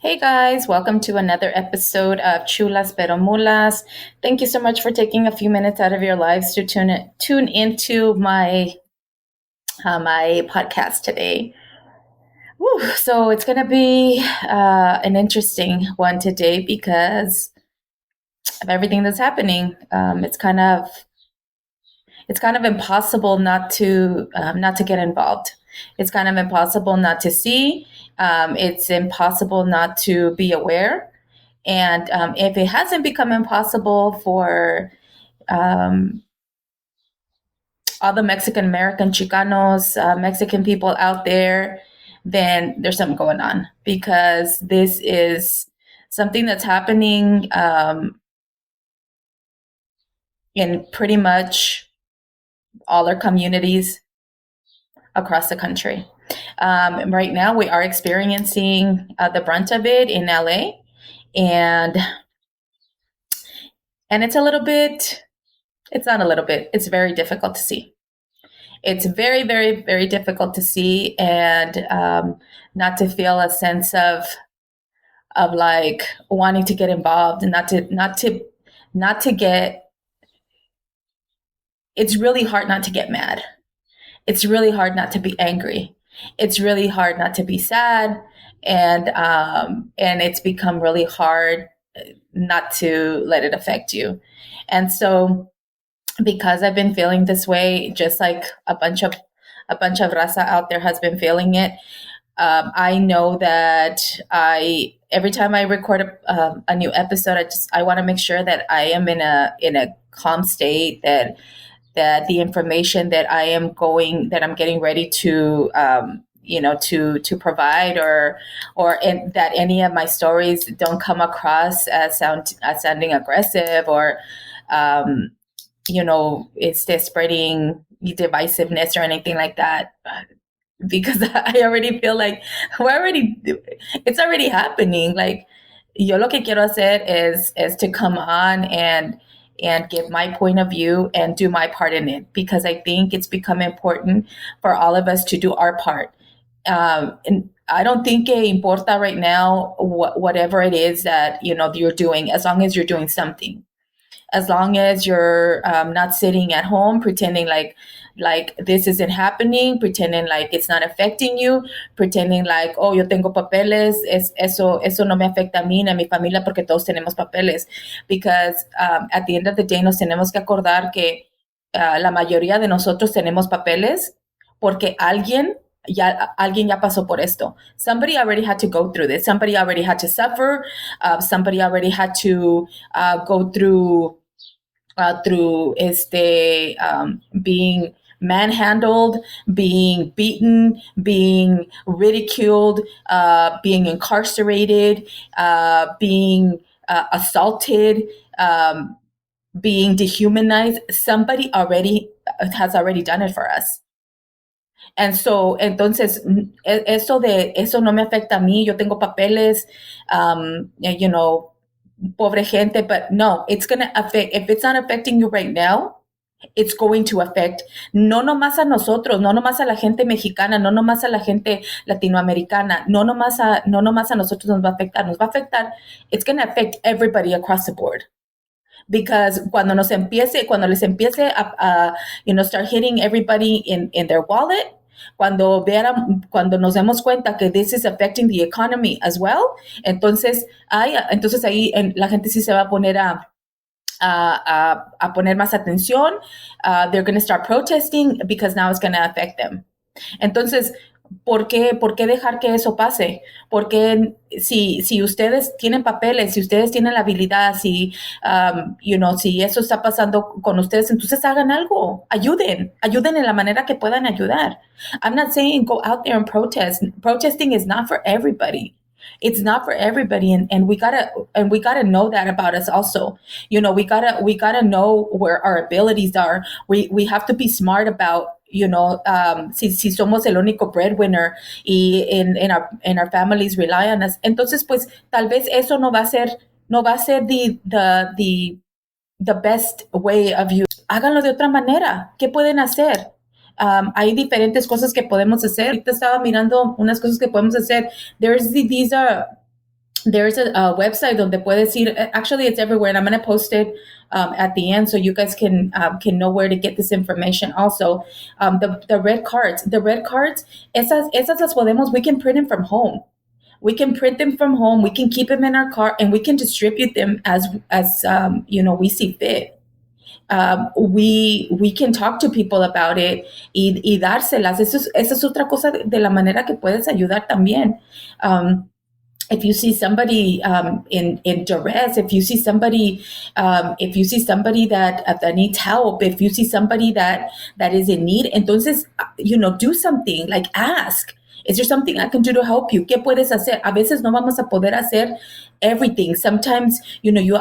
Hey guys, welcome to another episode of Chulas Pero Mulas. Thank you so much for taking a few minutes out of your lives to tune into my podcast today. Woo, so it's going to be an interesting one today because of everything that's happening. It's kind of impossible not to get involved. It's kind of impossible not to see. It's impossible not to be aware. And if it hasn't become impossible for um, all the Mexican American Chicanos, Mexican people out there, then there's something going on because this is something that's happening in pretty much all our communities across the country. Right now, we are experiencing the brunt of it in LA, and it's a little bit. It's not a little bit. It's very difficult to see. It's very, very, very difficult to see, and not to feel a sense of like wanting to get involved, and not to get. It's really hard not to get mad. It's really hard not to be angry. It's really hard not to be sad, and it's become really hard not to let it affect you. And so, because I've been feeling this way, just like a bunch of raza out there has been feeling it. I know that I every time I record a new episode, I want to make sure that I am in a calm state, that the information that I'm getting ready to to provide, or that any of my stories don't come across as sounding aggressive, or um, it's just spreading divisiveness or anything like that. Because I already feel like it's already happening. Like, yo lo que quiero hacer is to come on and give my point of view and do my part in it, because I think it's become important for all of us to do our part. And I don't think it importa right now whatever it is that you're doing, as long as you're doing something, as long as you're not sitting at home pretending like this isn't happening, pretending like it's not affecting you, pretending like, oh, yo tengo papeles, eso no me afecta a mí ni a mi familia porque todos tenemos papeles. Because at the end of the day nos tenemos que acordar que la mayoría de nosotros tenemos papeles porque alguien ya pasó por esto. Somebody already had to go through this. Somebody already had to suffer. Somebody already had to go through being manhandled, being beaten, being ridiculed, being incarcerated, being assaulted, being dehumanized. Somebody has already done it for us. And so, entonces, eso no me afecta a mí. Yo tengo papeles, pobre gente. But no, it's going to affect. If it's not affecting you right now, it's going to affect no nomás a nosotros, no nomás a la gente mexicana, no nomás a la gente latinoamericana, no nomás a nosotros nos va a afectar. Nos va a afectar. It's going to affect everybody across the board. Because cuando les empiece start hitting everybody in their wallet, cuando nos demos cuenta que this is affecting the economy as well, entonces ahí la gente sí se va a poner a poner más atención. They're going to start protesting because now it's going to affect them. Entonces, ¿por qué dejar que eso pase? Porque si ustedes tienen papeles, si ustedes tienen la habilidad, si eso está pasando con ustedes, entonces hagan algo, ayuden en la manera que puedan ayudar. I'm not saying go out there and protest. Protesting is not for everybody. It's not for everybody, and we gotta know that about us also. We gotta know where our abilities are. We have to be smart about, si somos el único breadwinner y in our families rely on us. Entonces, pues tal vez eso no va a ser the best way of you. Háganlo de otra manera. ¿Qué pueden hacer? Hay diferentes cosas que podemos hacer. Ahorita estaba mirando unas cosas que podemos hacer. there's a website donde puedes ir. Actually, it's everywhere, and I'm going to post it at the end so you guys can know where to get this information. Also, the red cards, esas las podemos. We can print them from home. We can print them from home. We can keep them in our car, and we can distribute them as we see fit. We can talk to people about it y dárselas. Esa es otra cosa de la manera que puedes ayudar también. If you see somebody in duress, if you see somebody that needs help, if you see somebody that is in need, entonces, do something, like ask. Is there something I can do to help you? ¿Qué puedes hacer? A veces no vamos a poder hacer everything. Sometimes, you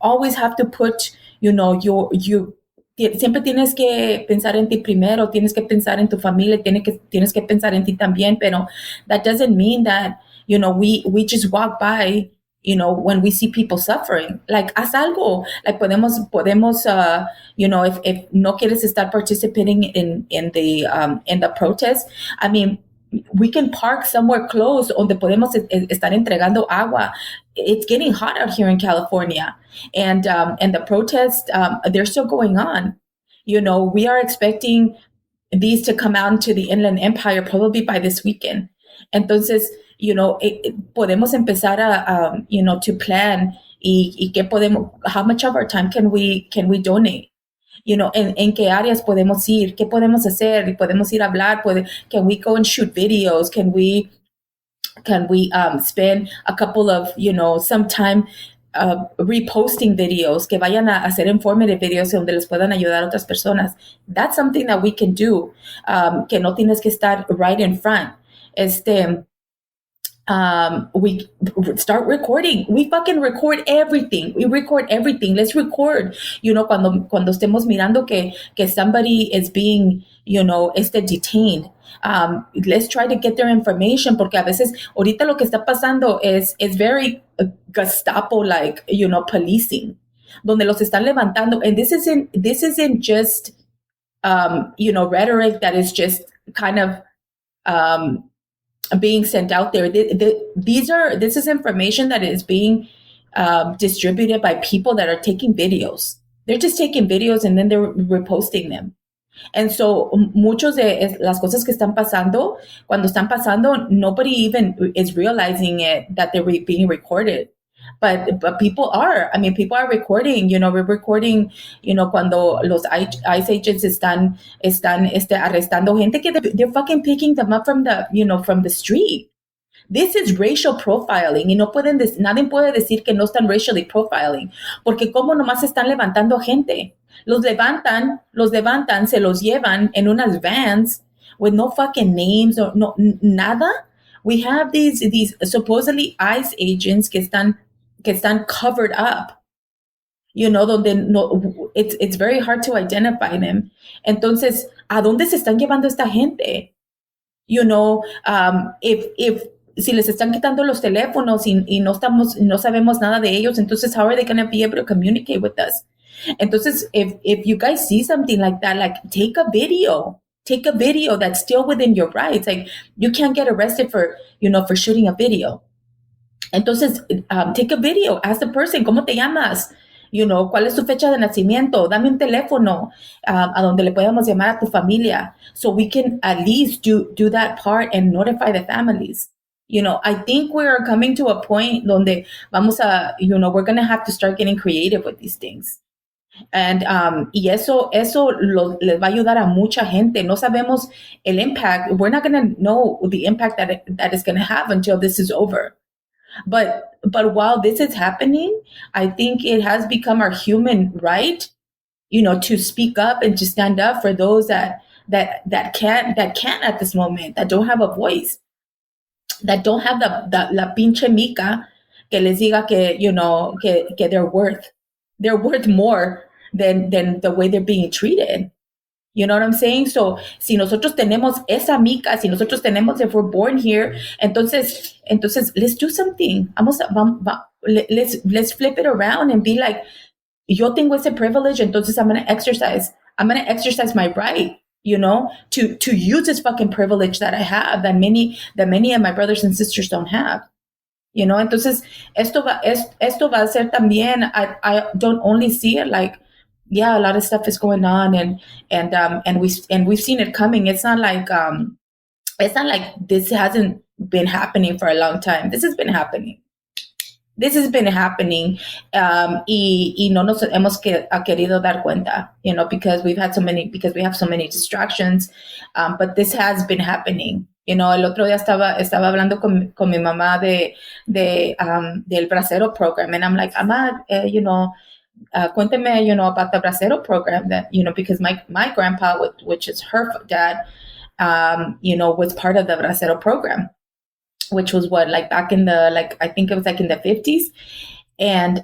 always have to put, siempre tienes que pensar en ti primero, tienes que pensar en tu familia, tienes que pensar en ti también, pero that doesn't mean that, we just walk by, when we see people suffering. Like, haz algo. Like, podemos, if no quieres estar participating in the protest, I mean, we can park somewhere close donde podemos estar entregando agua. It's getting hot out here in California, and the protests, they're still going on. We are expecting these to come out into the Inland Empire probably by this weekend. Entonces, podemos empezar a to plan y qué podemos, how much of our time can we donate? En qué áreas podemos ir, qué podemos hacer, podemos ir a hablar, can we go and shoot videos, can we spend a couple of, some time reposting videos, que vayan a hacer informative videos donde les puedan ayudar a otras personas. That's something that we can do, que no tienes que estar right in front. We start recording. We fucking record everything. Let's record, cuando estemos mirando que somebody is being, detained. Let's try to get their information, porque a veces ahorita lo que está pasando is very Gestapo-like, policing, donde los están levantando. And this isn't just, rhetoric that is just kind of, being sent out there. This is information that is being distributed by people that are taking videos. They're just taking videos and then they're reposting them. And so muchos de las cosas que están pasando, cuando están pasando, nobody even is realizing it, that they're being recorded. But people are. I mean, people are recording. We're recording. Cuando los ICE agents están arrestando gente, que they're fucking picking them up from the street. This is racial profiling, y nadie puede decir que no están racially profiling, porque como nomás están levantando gente. Los levantan, se los llevan en unas vans with no fucking names or no nada. We have these supposedly ICE agents que están covered up, donde no, it's very hard to identify them. Entonces, ¿a dónde se están llevando esta gente? If si les están quitando los teléfonos y no sabemos nada de ellos, entonces how are they going to be able to communicate with us? Entonces, if you guys see something like that, like take a video that's still within your rights. Like, you can't get arrested for shooting a video. Entonces, take a video, ask the person, ¿cómo te llamas? ¿Cuál es tu fecha de nacimiento? Dame un teléfono a donde le podamos llamar a tu familia, so we can at least do that part and notify the families. I think we're coming to a point donde we're going to have to start getting creative with these things. And y eso les va a ayudar a mucha gente. No sabemos el impact. We're not going to know the impact that is going to have until this is over. But while this is happening, I think it has become our human right, to speak up and to stand up for those that can't at this moment, that don't have a voice, that don't have la pinche mica que les diga que they're worth more than the way they're being treated. You know what I'm saying? So, si nosotros tenemos esa mica, if we're born here, entonces, let's do something. Let's flip it around and be like, yo tengo ese privilege, entonces I'm going to exercise my right, to use this fucking privilege that I have, that many of my brothers and sisters don't have. Entonces esto va a ser también, I don't only see it like, yeah, a lot of stuff is going on, and we've seen it coming. It's not like this hasn't been happening for a long time. This has been happening, y no nos hemos querido dar cuenta, because we have so many distractions, but this has been happening. El otro día estaba hablando con mi mamá del bracero program, and I'm like, Ama, cuénteme, about the bracero program, that, because my grandpa, which is her dad, was part of the bracero program, which was what, like back in the, like, I think it was like in the 50s. And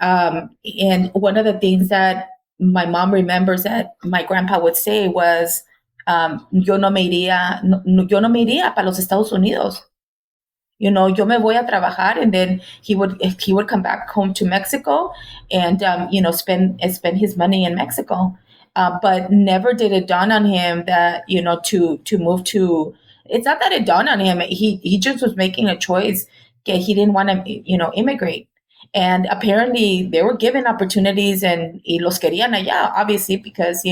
one of the things that my mom remembers that my grandpa would say was, yo no me iría para los Estados Unidos. Yo me voy a trabajar, and then he would come back home to Mexico, and spend his money in Mexico. But never did it dawn on him that, to move to. It's not that it dawned on him. He just was making a choice that he didn't want to, immigrate. And apparently they were given opportunities, and y los querían allá, obviously, because,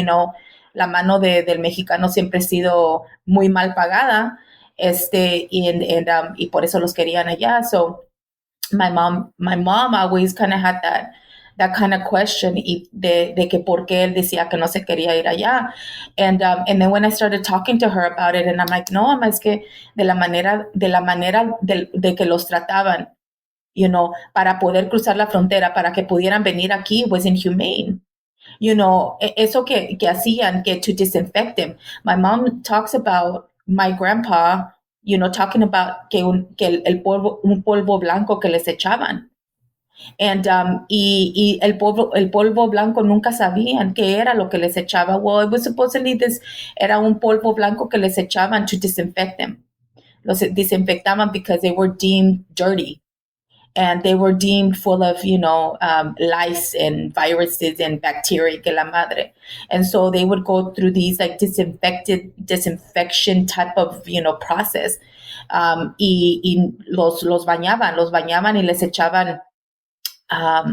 la mano del mexicano siempre ha sido muy mal pagada, y por eso los querían allá. So my mom always kind of had that kind of question, de que por qué él decía que no se quería ir allá. And then when I started talking to her about it, and I'm like, no, es que de la manera de que los trataban, para poder cruzar la frontera, para que pudieran venir aquí, was inhumane. Eso que hacían, que to disinfect them. My mom talks about my grandpa, talking about que un polvo blanco que les echaban. Y el polvo blanco nunca sabían qué era lo que les echaba. Well, it was supposedly era un polvo blanco que les echaban to disinfect them. Los desinfectaban because they were deemed dirty. And they were deemed full of, lice and viruses and bacteria, que la madre. And so they would go through these like disinfection type of, process. Y los bañaban y les echaban, let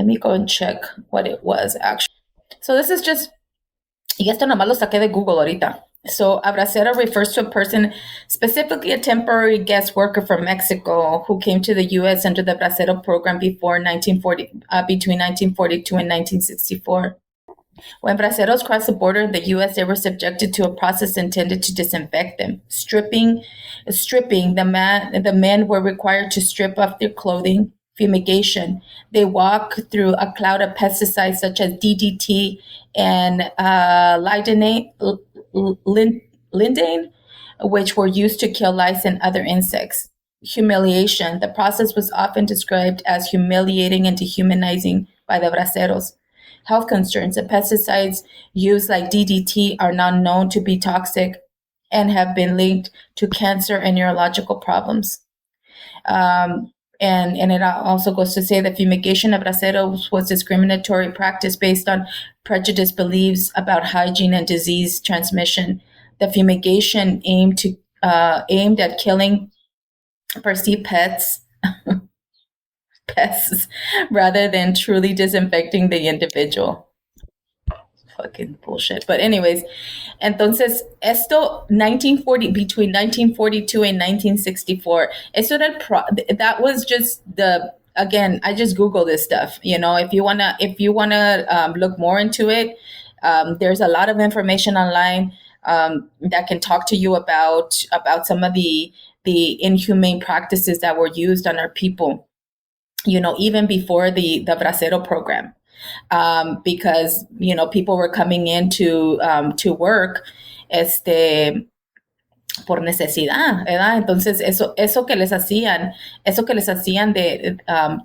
me go and check what it was actually. So this is just, y esto nomás lo saqué de Google ahorita. So abracero refers to a person, specifically a temporary guest worker from Mexico, who came to the U.S. under the bracero program between 1942 and 1964. When braceros crossed the border in the U.S., they were subjected to a process intended to disinfect them. Stripping, the men were required to strip off their clothing. Fumigation, they walk through a cloud of pesticides such as DDT and lindane, which were used to kill lice and other insects. Humiliation, the process was often described as humiliating and dehumanizing by the braceros. Health concerns, the pesticides used like DDT are now known to be toxic and have been linked to cancer and neurological problems. And it also goes to say that fumigation of braceros was discriminatory practice based on prejudiced beliefs about hygiene and disease transmission. The fumigation aimed at killing perceived pests rather than truly disinfecting the individual. Fucking bullshit. But anyways, entonces esto between 1942 and 1964, that was just again, I just Google this stuff. If you wanna look more into it, there's a lot of information online that can talk to you about some of the inhumane practices that were used on our people, even before the bracero program. Because people were coming in to work por necesidad, ¿verdad? Entonces eso que les hacían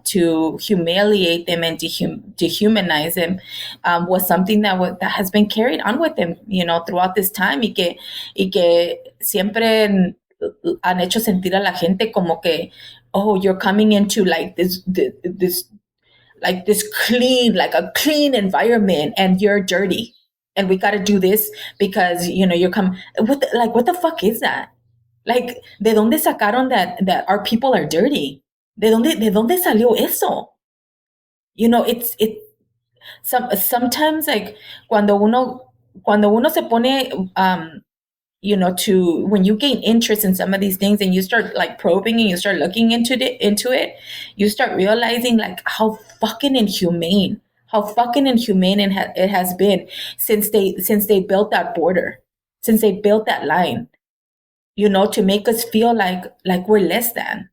to humiliate them and dehumanize them was something that has been carried on with them, throughout this time, y que siempre han hecho sentir a la gente como que, oh, you're coming into like this clean, like a clean environment, and you're dirty, and we got to do this because you're coming. What the fuck is that? Like, ¿de dónde sacaron that our people are dirty? De dónde salió eso? You know, sometimes like cuando uno se pone you know, to when you gain interest in some of these things and you start like probing and you start looking into it, you start realizing like how fucking inhumane it has been since they built that border, since they built that line, you know, to make us feel like we're less than.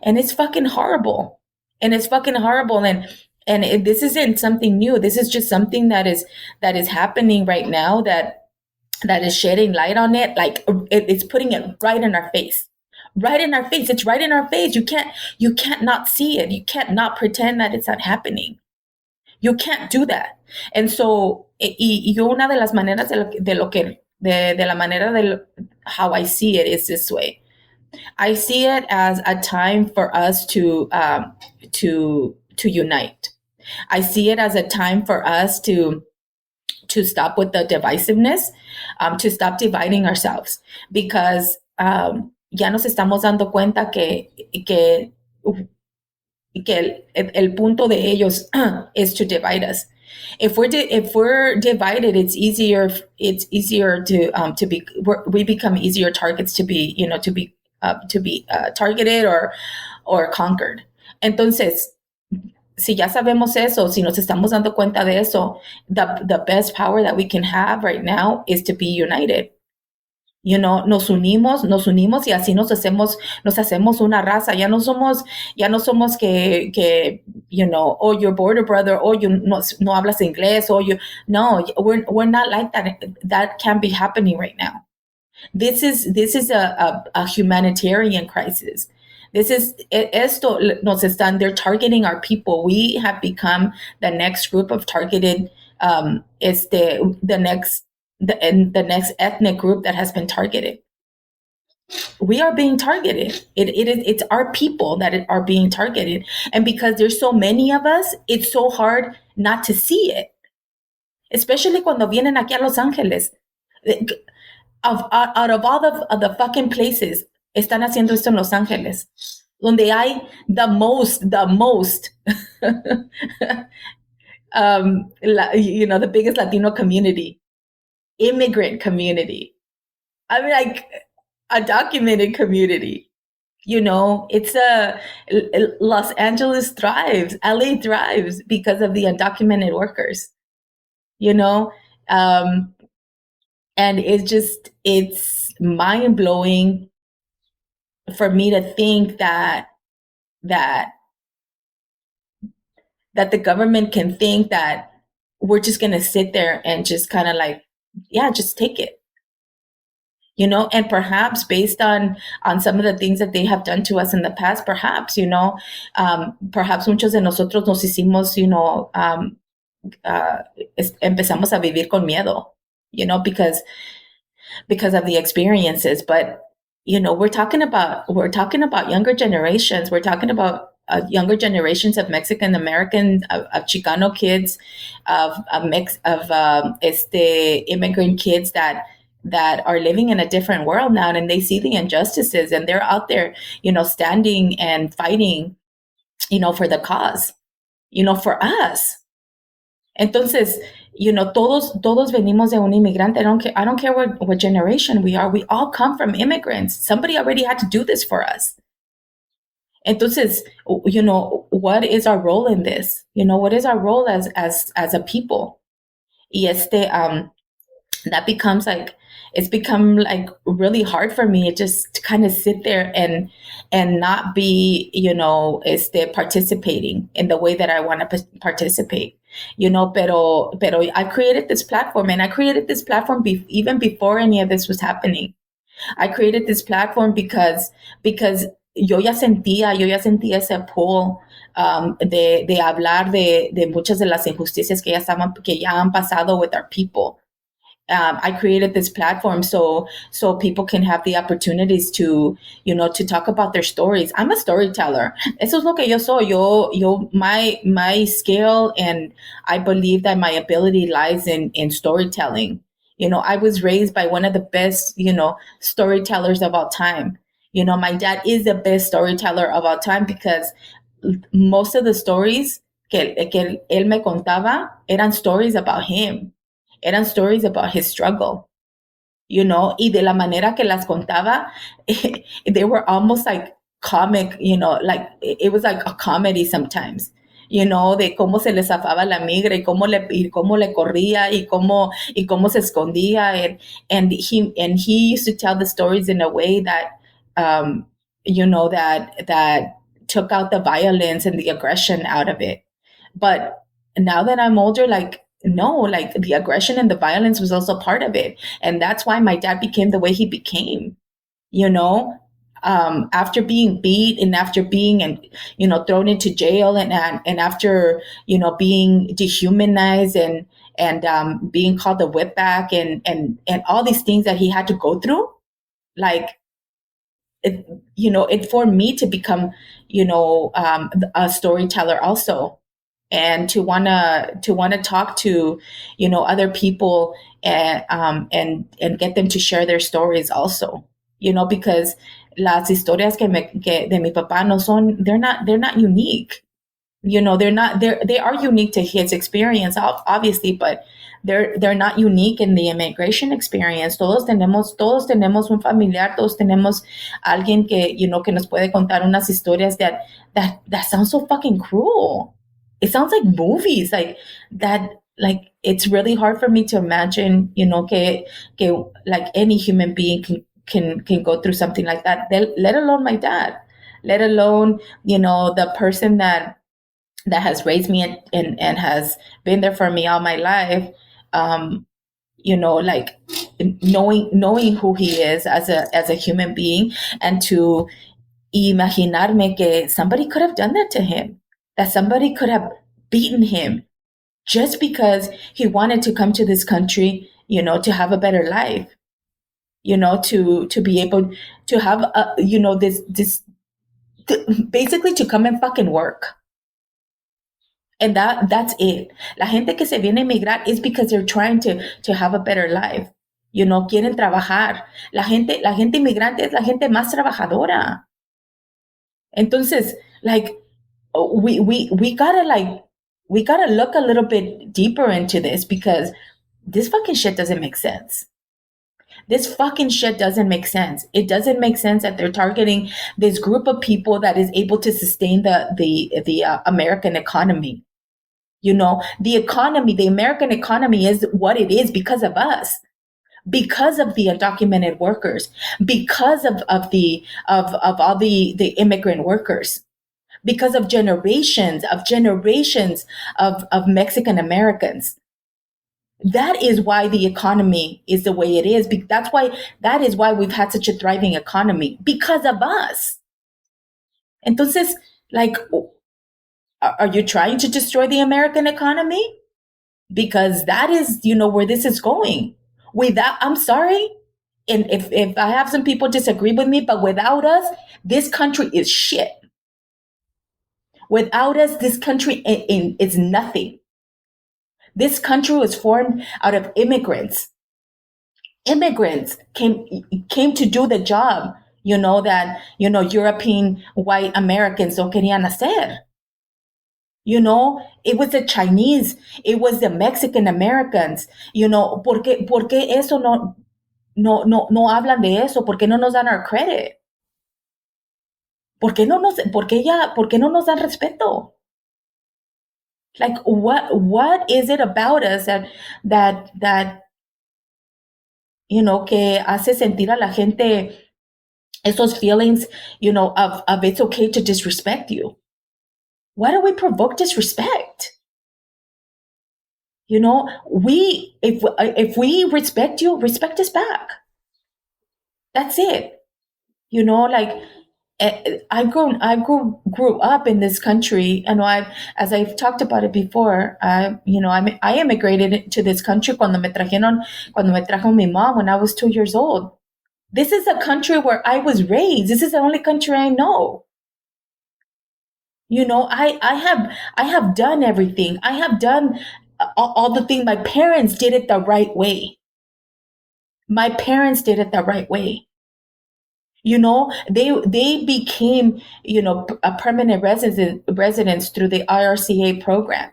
And it's fucking horrible. And it's fucking horrible. This isn't something new. This is just something that is happening right now that is shedding light on it. Like it's putting it right in our face, right in our face. It's right in our face. You can't not see it. You can't not pretend that it's not happening. You can't do that. And so, yo una de las maneras de la manera de how I see it is this way. I see it as a time for us to unite. I see it as a time for us to stop with the divisiveness, to stop dividing ourselves, because ya nos estamos dando cuenta que el punto de ellos is to divide us. If we're divided, it's easier to be we become easier targets to be, you know, to be targeted or conquered. Entonces, si ya sabemos eso, si nos estamos dando cuenta de eso, the best power that we can have right now is to be united. You know, nos unimos y así nos hacemos una raza. Ya no somos que you know, oh, you're border brother, oh, you no hablas inglés, oh, no, we're not like that. That can't be happening right now. This is a humanitarian crisis. They're targeting our people. We have become the next group of targeted, it's the next ethnic group that has been targeted. We are being targeted. It's our people that are being targeted. And because there's so many of us, it's so hard not to see it. Especially cuando vienen aquí a Los Ángeles. Out of all the fucking places, están haciendo esto en Los Ángeles, donde hay the most you know, the biggest Latino community, immigrant community. I mean, like a documented community. You know, it's Los Angeles thrives, LA thrives because of the undocumented workers. You know, and it's mind blowing for me to think that the government can think that we're just going to sit there and just kind of like, yeah, just take it. You know, and perhaps based on some of the things that they have done to us in the past, perhaps, you know, perhaps muchos de nosotros nos hicimos, you know, empezamos a vivir con miedo, you know, because of the experiences. But, you know, we're talking about younger generations. We're talking about younger generations of Mexican American, of Chicano kids, of a mix of immigrant kids that are living in a different world now, and they see the injustices, and they're out there, you know, standing and fighting, you know, for the cause, you know, for us. Entonces, you know, todos venimos de un inmigrante. I don't care what generation we are. We all come from immigrants. Somebody already had to do this for us. Entonces, you know, what is our role in this? You know, what is our role as a people? Y that becomes like, it's become like really hard for me to just kind of sit there and not be, you know, participating in the way that I want to participate, you know, pero I created this platform, and I created this platform even before any of this was happening. I created this platform because yo ya sentía ese pull de hablar de muchas de las injusticias que ya han pasado with our people. I created this platform so people can have the opportunities to, you know, to talk about their stories. I'm a storyteller. Eso es lo que yo soy. My skill, and I believe that my ability lies in storytelling. I was raised by one of the best, storytellers of all time. My dad is the best storyteller of all time because most of the stories que él me contaba eran stories about him, eran stories about his struggle, y de la manera que las contaba, they were almost like comic, like it was like a comedy sometimes. De cómo se le zafaba la migra y cómo le corría y cómo se escondía. And he used to tell the stories in a way that, that took out the violence and the aggression out of it. But now that I'm older, like, no, like the aggression and the violence was also part of it. And that's why my dad became the way he became, you know, after being beat and after being, and, thrown into jail, and after, being dehumanized, and being called the whipback, and all these things that he had to go through, like, it formed me to become, a storyteller also, and to wanna talk to, other people, and get them to share their stories also, because las historias que de mi papá no son, they're not unique. They are unique to his experience, obviously, but they're not unique in the immigration experience. Todos tenemos un familiar, todos tenemos alguien que nos puede contar unas historias that sound so fucking cruel. It sounds like movies, like that. Like, it's really hard for me to imagine, que like any human being can go through something like that. Let alone my dad, let alone, the person that has raised me, and has been there for me all my life. Like, knowing who he is as a human being, and to imaginarme que somebody could have done that to him, that somebody could have beaten him just because he wanted to come to this country, to have a better life, to be able to have this basically to come and fucking work. And that's it. La gente que se viene a emigrar is because they're trying to have a better life. Quieren trabajar. La gente inmigrante es la gente más trabajadora. Entonces, like, we gotta look a little bit deeper into this, because this fucking shit doesn't make sense. This fucking shit doesn't make sense. It doesn't make sense that they're targeting this group of people that is able to sustain the American economy. The economy, the American economy is what it is because of us, because of the undocumented workers, because of all the immigrant workers, because of generations of Mexican Americans. That is why the economy is the way it is. That is why we've had such a thriving economy, because of us. Entonces, like, are you trying to destroy the American economy? Because that is, where this is going. I'm sorry. And if I have some people disagree with me, but without us, this country is shit. Without us, this country is nothing. This country was formed out of immigrants. Immigrants came to do the job, that, European white Americans no querían hacer. It was the Chinese, it was the Mexican Americans, ¿por qué eso no hablan de eso? ¿Por qué no nos dan our credit? ¿Por qué no nos dan respeto? Like, what is it about us that que hace sentir a la gente esos feelings, of it's okay to disrespect you? Why do we provoke disrespect? If we respect you, respect us back. That's it. Like, I grew up in this country, and as I've talked about it before, I immigrated to this country cuando me trajo mi mom when I was 2 years old. This is a country where I was raised. This is the only country I know. I have done everything. I have done all the things. My parents did it the right way. My parents did it the right way. You know, they became, a permanent residents through the IRCA program.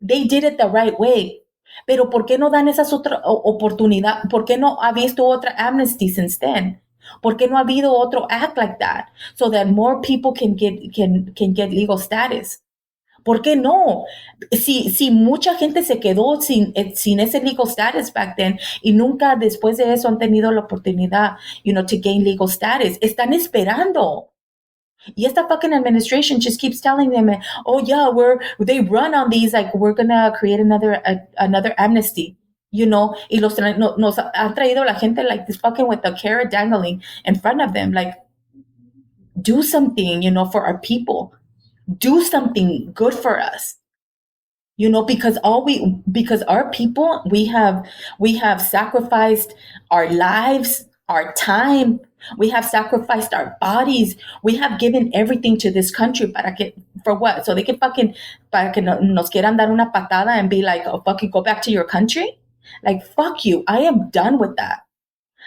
They did it the right way. Pero ¿por qué no dan esas otra oportunidad? ¿Por qué no ha visto otra amnesty since then? ¿Por qué no ha habido otro act like that so that more people can get legal status? ¿Por qué no? Si mucha gente se quedó sin ese legal status back then y nunca después de eso han tenido la oportunidad, to gain legal status, están esperando. Y esta fucking administration just keeps telling them, oh yeah, they run on these, like we're gonna create another amnesty, y nos han traído la gente like this fucking with the carrot dangling in front of them, like do something, for our people, do something good for us, because because our people, we have sacrificed our lives, our time, we have sacrificed our bodies, we have given everything to this country for what? So they can fucking, para que nos quieran dar una patada and be like, oh, fucking go back to your country? Like, fuck you. I am done with that.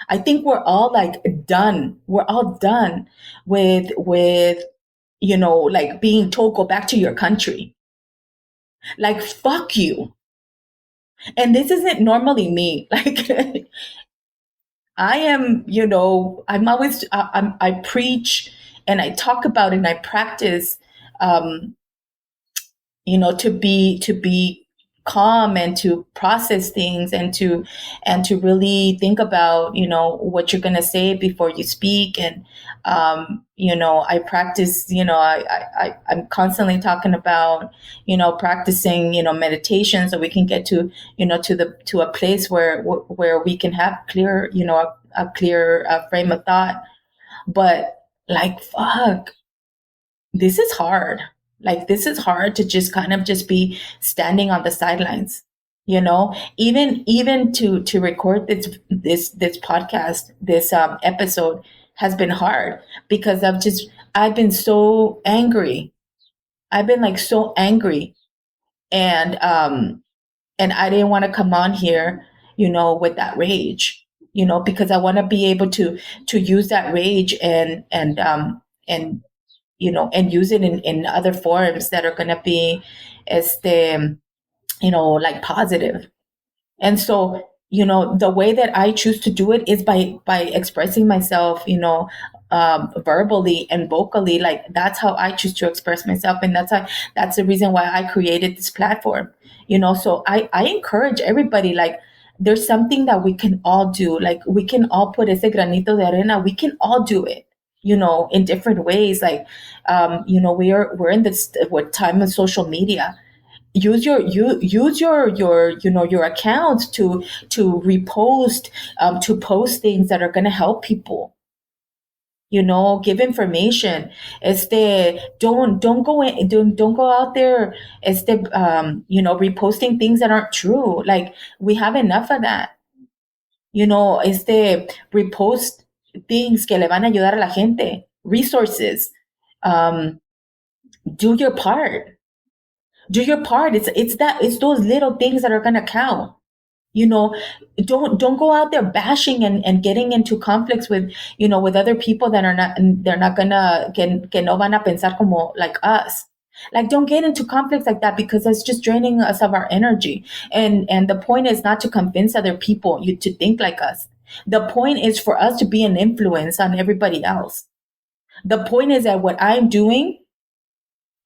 I think we're all like done. We're all done with, like being told, go back to your country. Like, fuck you. And this isn't normally me. Like, I am, I'm always, I preach and I talk about it and I practice, to be calm and to process things and to really think about, what you're going to say before you speak. And, I practice, I'm constantly talking about, practicing, meditation so we can get to, to a place where we can have clear, a clear frame of thought. But like, fuck, this is hard. Like, this is hard to just kind of just be standing on the sidelines, even to record this podcast, this episode has been hard because I've been so angry. I've been like so angry, and I didn't want to come on here, with that rage, because I want to be able to use that rage and and use it in other forms that are going to be, like positive. And so, the way that I choose to do it is by expressing myself, verbally and vocally. Like, that's how I choose to express myself. And that's the reason why I created this platform, so I encourage everybody, like, there's something that we can all do. Like, we can all put ese granito de arena. We can all do it, in different ways. Like, we're in this what time of social media. Use your accounts to repost, to post things that are going to help people. Give information. Don't go out there, reposting things that aren't true. Like, we have enough of that. Repost things que le van a ayudar a la gente, resources. Do your part. Do your part. It's those little things that are gonna count. Don't go out there bashing and getting into conflicts with, with other people that they're not gonna, que no van a pensar como like us. Like, don't get into conflicts like that, because it's just draining us of our energy. And the point is not to convince other people to think like us. The point is for us to be an influence on everybody else. The point is that what I'm doing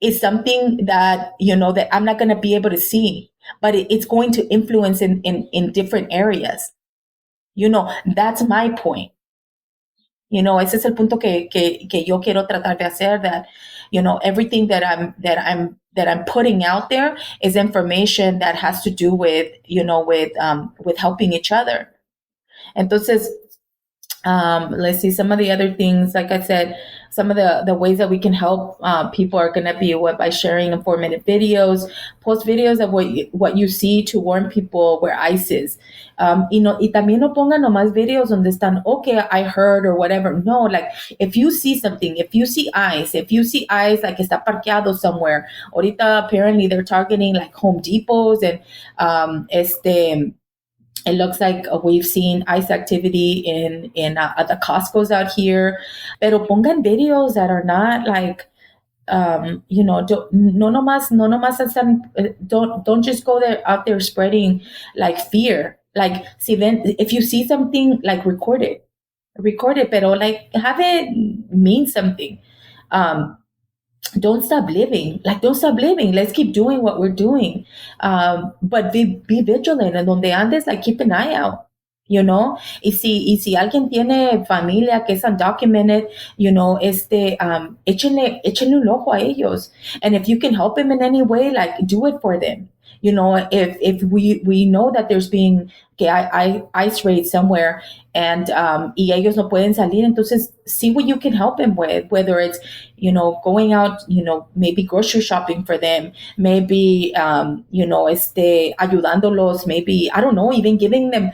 is something that, that I'm not going to be able to see, but it's going to influence in different areas. That's my point. Ese es el punto que yo quiero tratar de hacer, that, everything that I'm putting out there is information that has to do with, with helping each other. Entonces, let's see some of the other things. Like I said, some of the ways that we can help people are going to be by sharing informative videos, post videos of what you see to warn people where ICE is. Y también no pongan nomás videos donde están, okay, I heard or whatever. No, like, if you see something, if you see ICE like está parqueado somewhere. Ahorita apparently they're targeting like Home Depots and It looks like we've seen ICE activity in the Costco's out here. Pero pongan videos that are not like no nomás están, don't just go there out there spreading like fear. Like, see, then if you see something, like record it, pero like have it mean something. Um, don't stop living. Like, don't stop living. Let's keep doing what we're doing. But be vigilant. And donde andes, like, keep an eye out. Y si alguien tiene familia que es undocumented, échenle un ojo a ellos. And if you can help them in any way, like, do it for them. If we know that there's being que hay ice raid somewhere, and y ellos no pueden salir, entonces see what you can help them with, whether it's going out, maybe grocery shopping for them, maybe ayudándolos, maybe, I don't know, even giving them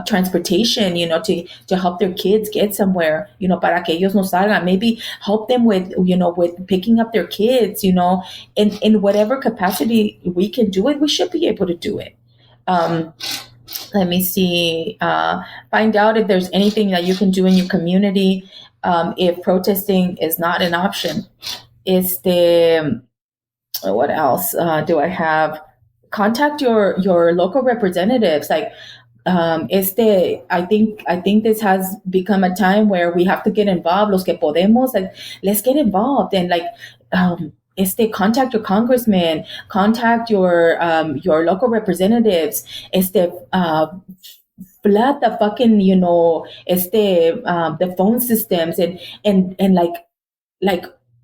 transportation, to help their kids get somewhere, para que ellos no salgan. Maybe help them with picking up their kids, in whatever capacity we can do it, we should be able to do it. Let me see. Find out if there's anything that you can do in your community, if protesting is not an option. What else do I have? Contact your local representatives. Like, I think this has become a time where we have to get involved. Los que podemos, like, let's get involved, and like, contact your congressman, contact your local representatives. Flood the fucking, the phone systems, and like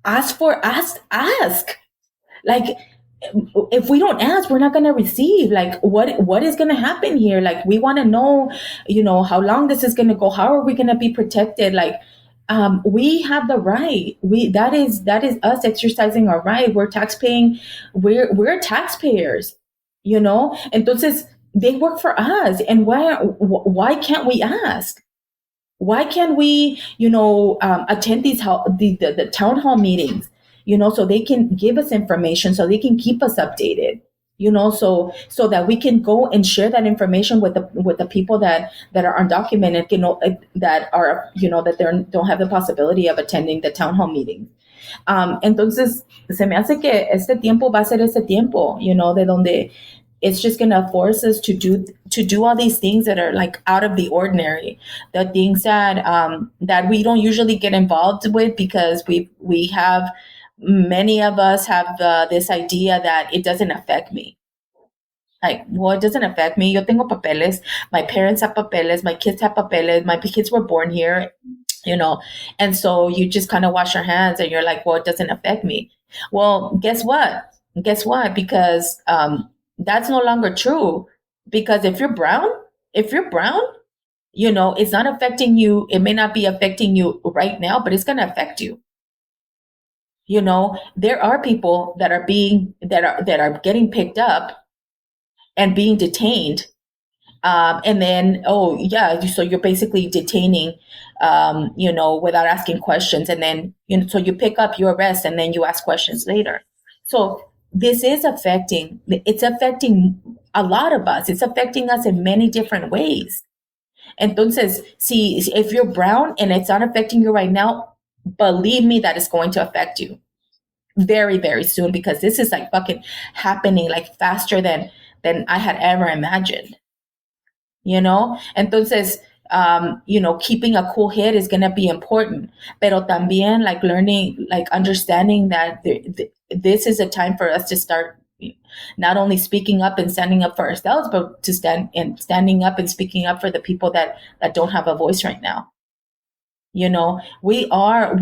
ask. Like, if we don't ask, we're not going to receive. Like, what is going to happen here? Like, we want to know, how long this is going to go. How are we going to be protected? Like, we have the right. That is us exercising our right. We're taxpaying. We're taxpayers. Entonces they work for us, and why can't we ask? Why can't we, attend the town hall meetings, so they can give us information, so they can keep us updated, so that we can go and share that information with the people that are undocumented, that are, that they don't have the possibility of attending the town hall meeting. Entonces, se me hace que este tiempo va a ser ese tiempo, de donde it's just going to force us to do all these things that are like out of the ordinary, the things that we don't usually get involved with, because we have, many of us have this idea that it doesn't affect me. Like, well, it doesn't affect me. Yo tengo papeles. My parents have papeles. My kids have papeles. My kids were born here, and so you just kind of wash your hands, and you're like, well, it doesn't affect me. Well, guess what? Because that's no longer true. Because if you're brown, it's not affecting you. It may not be affecting you right now, but it's going to affect you. There are people that are getting picked up and being detained. And then, oh yeah, so you're basically detaining, without asking questions. And then, so you pick up, you arrest, and then you ask questions later. So this is affecting a lot of us. It's affecting us in many different ways. Entonces, see, if you're brown and it's not affecting you right now, believe me that it's going to affect you very, very soon, because this is like fucking happening like faster than I had ever imagined. Entonces, keeping a cool head is going to be important, pero también like learning, like understanding that this is a time for us to start not only speaking up and standing up for ourselves, but to standing up and speaking up for the people that don't have a voice right now. We are,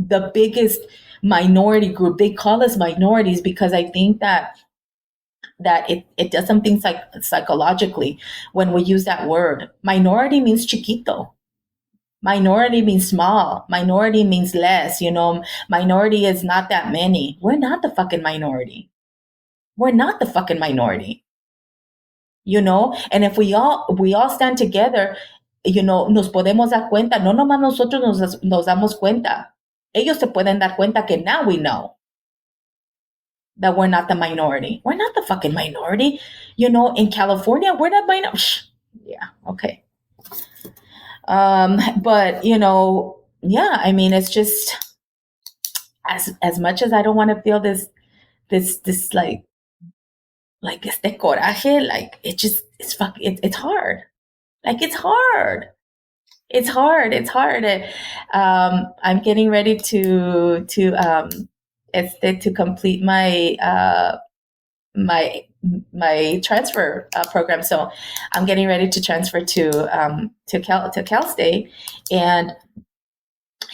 the biggest minority group. They call us minorities because I think that it does something psychologically when we use that word. Minority means chiquito. Minority means small. Minority means less. Minority is not that many. We're not the fucking minority. And if we all stand together, nos podemos dar cuenta. No nomás nosotros nos damos cuenta. Ellos se pueden dar cuenta que now we know. that we're not the minority. We're not the fucking minority. In California, we're not minority. Yeah, okay. But yeah, I mean, it's just as much as I don't want to feel this like este coraje, like it's hard. Like it's hard. I'm getting ready to complete my my transfer program. So I'm getting ready to transfer to Cal State, and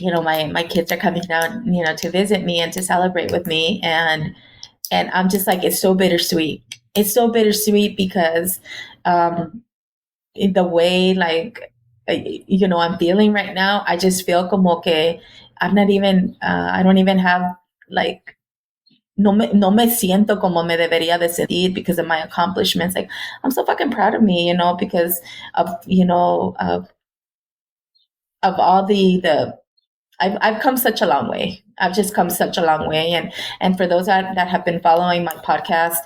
my kids are coming down, to visit me and to celebrate with me, and I'm just like, it's so bittersweet. It's so bittersweet because in the way, like, I'm feeling right now. I just feel como que I don't even have, like, no me siento como me debería de sentir because of my accomplishments. Like, I'm so fucking proud of me, because of, of all the I've come such a long way. I've just come such a long way. And for those that have been following my podcast,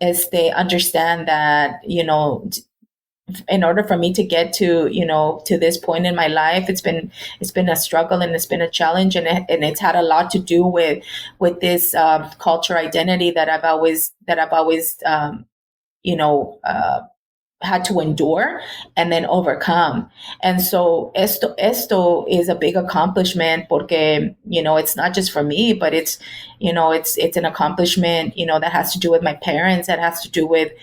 is they understand that, in order for me to get to this point in my life, it's been a struggle, and it's been a challenge, and it's had a lot to do with this culture identity that I've always had to endure and then overcome. And so esto is a big accomplishment, porque it's not just for me, but it's an accomplishment that has to do with my parents, that has to do with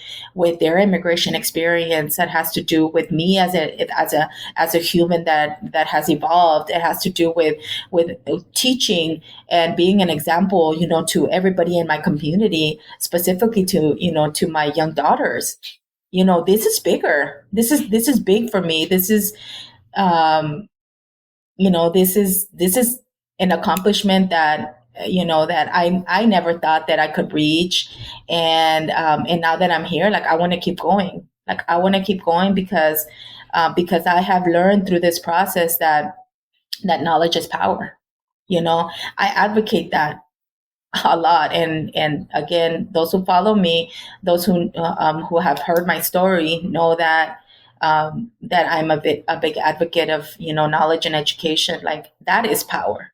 their immigration experience, that has to do with me as a human that has evolved. It has to do with teaching and being an example, to everybody in my community, specifically to my young daughters. This is bigger. This is big for me. This is, this is an accomplishment that I never thought that I could reach. And now that I'm here, like, I want to keep going. Like, I want to keep going because I have learned through this process that knowledge is power. I advocate that a lot. And again, those who follow me, those who have heard my story, know that I'm a big advocate of knowledge and education. Like, that is power.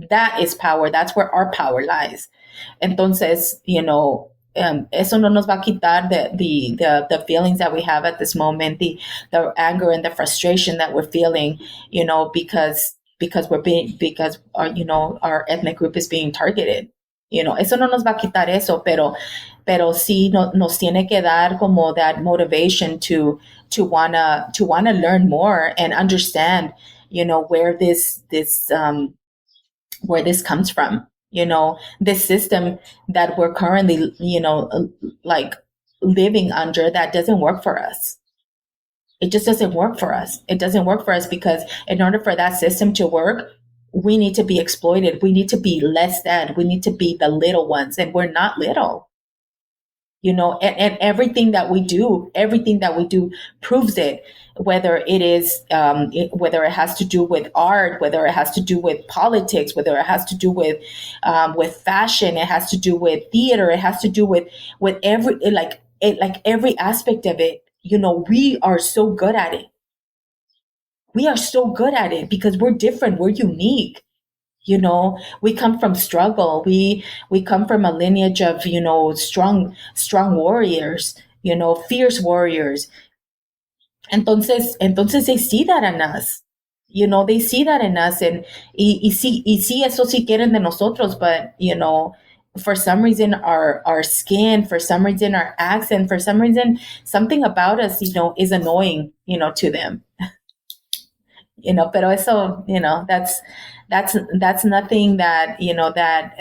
That is power. That's where our power lies. Entonces, eso no nos va a quitar the feelings that we have at this moment, the anger and the frustration that we're feeling, because our ethnic group is being targeted. Eso no nos va a quitar eso, pero sí nos tiene que dar como that motivation to wanna learn more and understand, where this comes from. This system that we're currently, like, living under, that doesn't work for us. It just doesn't work for us. It doesn't work for us because in order for that system to work, we need to be exploited. We need to be less than. We need to be the little ones, and we're not little. And everything that we do proves it. Whether it is, whether it has to do with art, whether it has to do with politics, whether it has to do with fashion, it has to do with theater, it has to do with every every aspect of it. We are so good at it. We are so good at it because we're different. We're unique. We come from struggle. We come from a lineage of, strong warriors, fierce warriors. Entonces they see that in us. They see that in us, and sí, eso sí quieren de nosotros, but, for some reason, our skin, for some reason, our accent, for some reason, something about us, is annoying, to them. Pero eso, that's nothing that,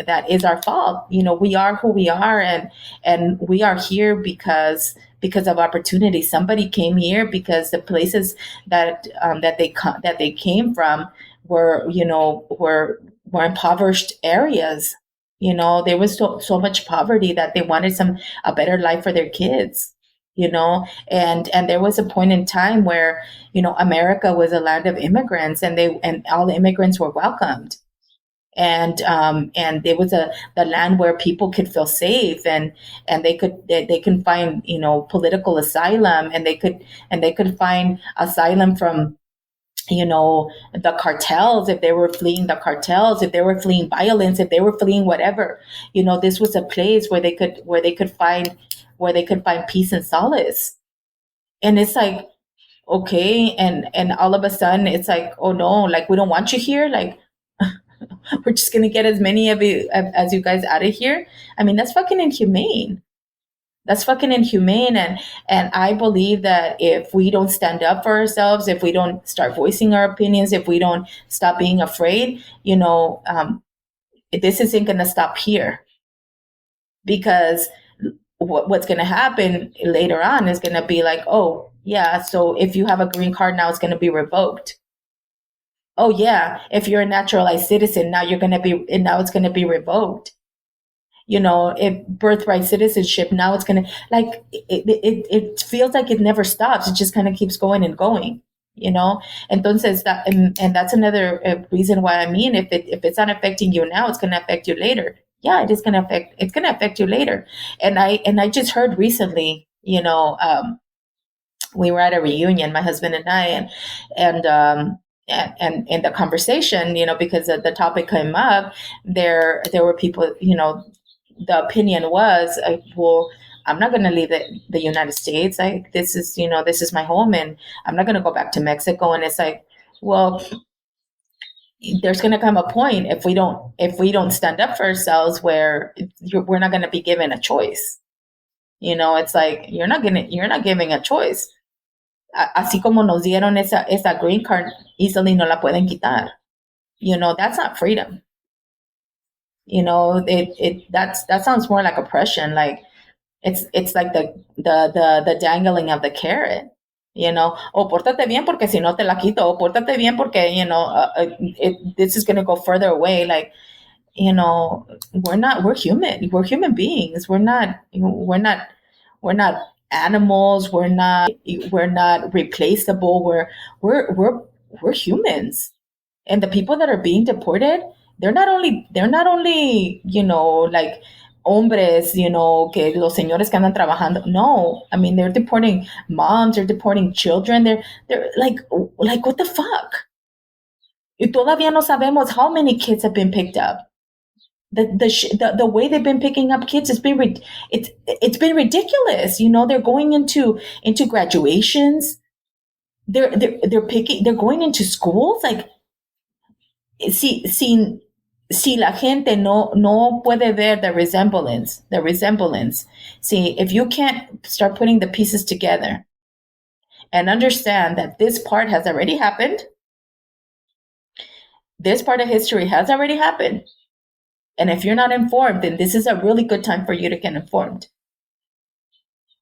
that is our fault. We are who we are, and we are here because of opportunity. Somebody came here because the places that they came from were impoverished areas. There was so much poverty that they wanted a better life for their kids. And there was a point in time where, America was a land of immigrants, and all the immigrants were welcomed. and it was the land where people could feel safe, and they can find, political asylum, and they could find asylum from, the cartels, if they were fleeing the cartels, if they were fleeing violence, if they were fleeing whatever. This was a place where they could find peace and solace. And it's like, okay, and all of a sudden it's like, oh no, like, we don't want you here, like, we're just gonna get as many of you as you guys out of here. I mean, that's fucking inhumane. That's fucking inhumane. And I believe that if we don't stand up for ourselves, if we don't start voicing our opinions, if we don't stop being afraid, this isn't gonna stop here. Because what's gonna happen later on is gonna be like, oh yeah, so if you have a green card now, it's gonna be revoked. Oh yeah, if you're a naturalized citizen, now it's gonna be revoked. If birthright citizenship, now it's gonna, like, it feels like it never stops. It just kind of keeps going and going. Entonces and that's another reason why, I mean, if it's not affecting you now, it's gonna affect you later. Yeah, it's gonna affect you later. And I just heard recently, we were at a reunion, my husband and I, and in the conversation, because the topic came up, there were people, the opinion was, well, I'm not going to leave the United States. Like, this is my home, and I'm not going to go back to Mexico. And it's like, well, there's going to come a point, if we don't stand up for ourselves, where we're not going to be given a choice. It's like, you're not giving a choice. Así como nos dieron esa green card, easily no la pueden quitar. That's not freedom. That sounds more like oppression. Like, it's like the dangling of the carrot. O pórtate bien porque si no te la quito. O pórtate bien porque, this is going to go further away. Like, we're human beings. We're not animals. We're not replaceable. We're humans. And the people that are being deported, they're not only, like, hombres, que los señores que andan trabajando. No, I mean, they're deporting moms, they're deporting children. They're like, what the fuck? Y todavía no sabemos how many kids have been picked up. The way they've been picking up kids, it's been ridiculous. They're going into graduations. They're going into schools. Like, si la gente no puede ver the resemblance. See, if you can't start putting the pieces together and understand that this part has already happened, this part of history has already happened, and if you're not informed, then this is a really good time for you to get informed.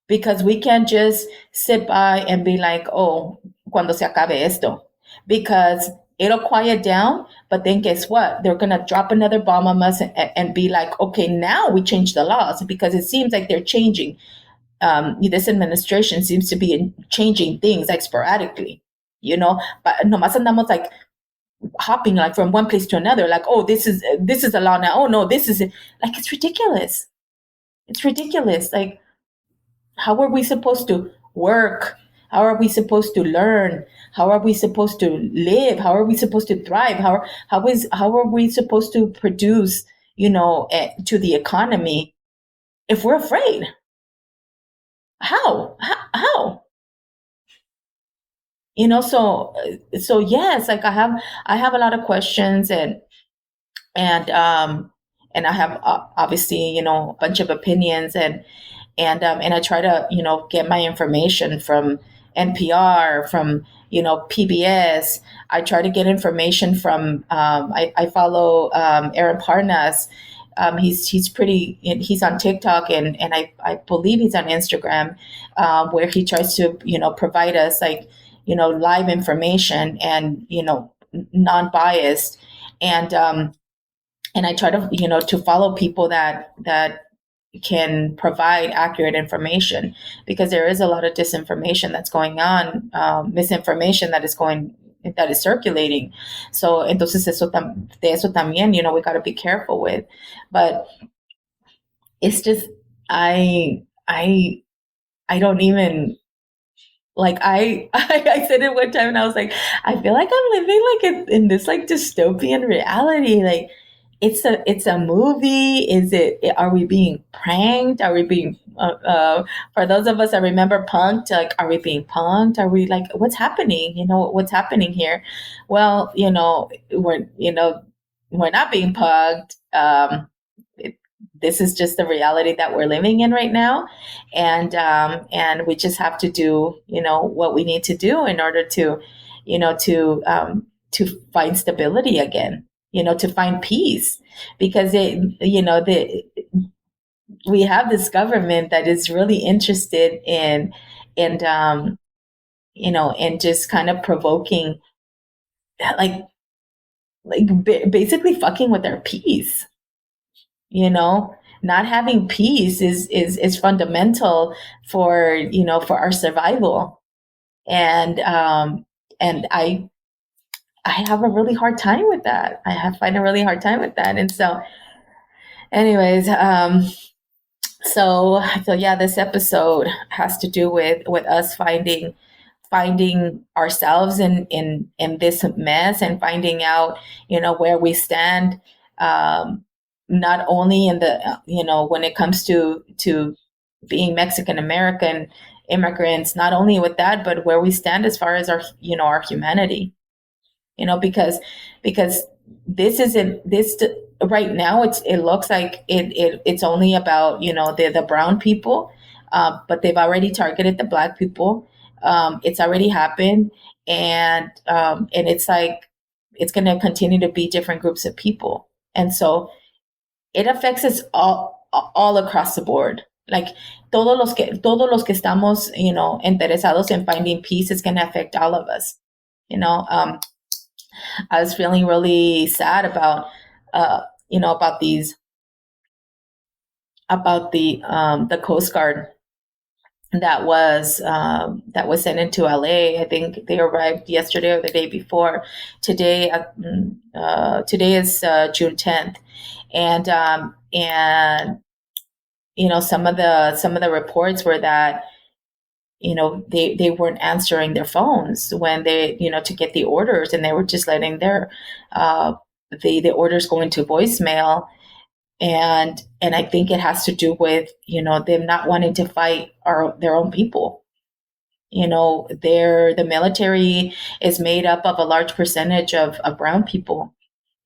Because we can't just sit by and be like, oh, cuando se acabe esto. Because it'll quiet down, but then guess what? They're going to drop another bomb on us and be like, okay, now we change the laws, because it seems like they're changing. This administration seems to be changing things, like, sporadically, but nomás andamos, like, hopping, like, from one place to another, like, oh, this is the law now. Oh no, this is it. Like, it's ridiculous. It's ridiculous. Like, how are we supposed to work? How are we supposed to learn? How are we supposed to live? How are we supposed to thrive? How are we supposed to produce, to the economy, if we're afraid? How? So yes, like, I have a lot of questions, and I have, obviously, a bunch of opinions, and I try to, get my information from NPR, from, PBS. I try to get information from, I follow Aaron Parnas. He's on TikTok, and I believe he's on Instagram, where he tries to, provide us, like, live information, and, non-biased. And I try to, to follow people that can provide accurate information, because there is a lot of disinformation that's going on, misinformation that is going that is circulating. So entonces de eso también, we got to be careful with. But it's just, I don't even, like, I said it one time and I was like, I feel like I'm living like in this like dystopian reality. Like, it's a movie. Are we being pranked? Are we being for those of us that remember Punked, like, are we being punked? Are we, like, what's happening? What's happening here? Well, we're not being punked. It, this is just the reality that we're living in right now, and we just have to do what we need to do in order to to find stability again, to find peace, because we have this government that is really interested in just kind of provoking, like basically fucking with our peace. Not having peace is fundamental for our survival, and I have a really hard time with that. Find a really hard time with that. And so, anyways, so yeah, this episode has to do with us finding ourselves in this mess, and finding out where we stand, not only in the when it comes to being Mexican American immigrants, not only with that, but where we stand as far as our humanity. Because this isn't this right now. It looks like it's only about the brown people, but they've already targeted the black people. It's already happened, and it's like it's going to continue to be different groups of people, and so it affects us all across the board. Like, todos los que estamos interesados en finding peace, is going to affect all of us. I was feeling really sad about about the Coast Guard that was sent into LA. I think they arrived yesterday or the day before. Today is June 10th, and some of the reports were that they weren't answering their phones when they to get the orders, and they were just letting their the orders go into voicemail. And I think it has to do with them not wanting to fight their own people. The military is made up of a large percentage of brown people,